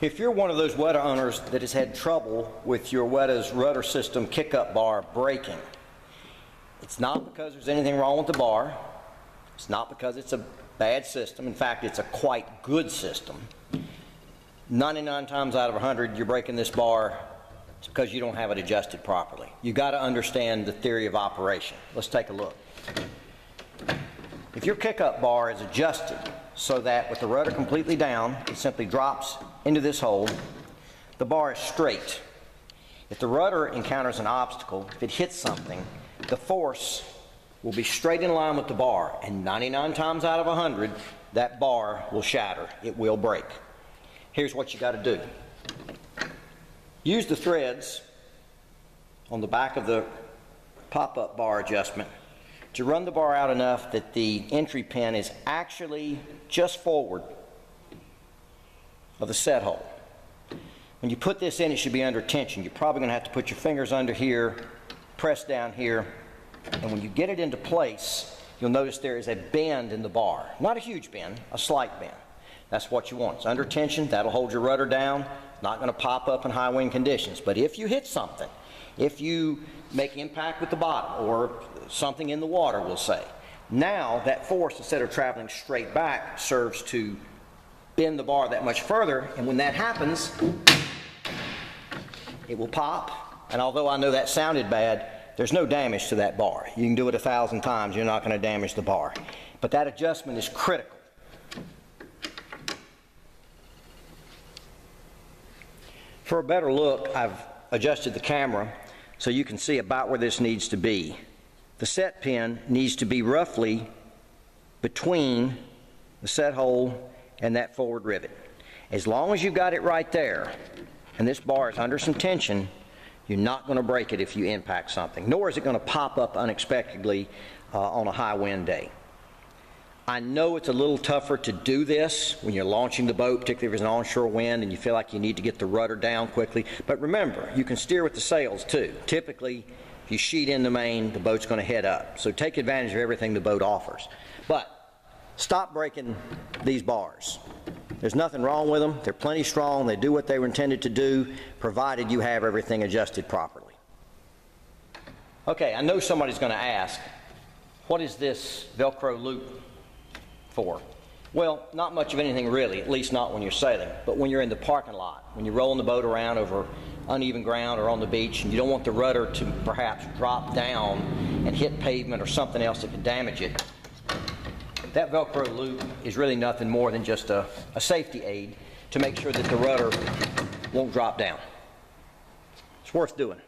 If you're one of those Weta owners that has had trouble with your Weta's rudder system kick-up bar breaking, it's not because there's anything wrong with the bar. It's not because it's a bad system. In fact, it's a quite good system. 99 times out of 100, you're breaking this bar, it's because you don't have it adjusted properly. You've got to understand the theory of operation. Let's take a look. If your kick-up bar is adjusted so that with the rudder completely down, it simply drops into this hole, the bar is straight. If the rudder encounters an obstacle, if it hits something, the force will be straight in line with the bar, and 99 times out of 100, that bar will shatter. It will break. Here's what you got to do. Use the threads on the back of the pop-up bar adjustment to run the bar out enough that the entry pin is actually just forward of the set hole. When you put this in, it should be under tension. You're probably going to have to put your fingers under here, press down here, and when you get it into place, you'll notice there is a bend in the bar. Not a huge bend, a slight bend. That's what you want. It's under tension. That'll hold your rudder down. Not going to pop up in high wind conditions. But if you hit something, if you make impact with the bottom or something in the water, we'll say, now that force, instead of traveling straight back, serves to bend the bar that much further, and when that happens, it will pop. And although I know that sounded bad, there's no damage to that bar. You can do it 1,000 times, you're not going to damage the bar. But that adjustment is critical. For a better look, I've adjusted the camera so you can see about where this needs to be. The set pin needs to be roughly between the set hole and that forward rivet. As long as you've got it right there, and this bar is under some tension, you're not going to break it if you impact something, nor is it going to pop up unexpectedly on a high wind day. I know it's a little tougher to do this when you're launching the boat, particularly if there's an onshore wind and you feel like you need to get the rudder down quickly. But remember, you can steer with the sails too. Typically, if you sheet in the main, the boat's going to head up. So take advantage of everything the boat offers. But stop breaking these bars. There's nothing wrong with them. They're plenty strong. They do what they were intended to do, provided you have everything adjusted properly. Okay, I know somebody's going to ask, what is this Velcro loop for? Well, not much of anything really, at least not when you're sailing. But when you're in the parking lot, when you're rolling the boat around over uneven ground or on the beach, and you don't want the rudder to perhaps drop down and hit pavement or something else that could damage it, that Velcro loop is really nothing more than just a safety aid to make sure that the rudder won't drop down. It's worth doing.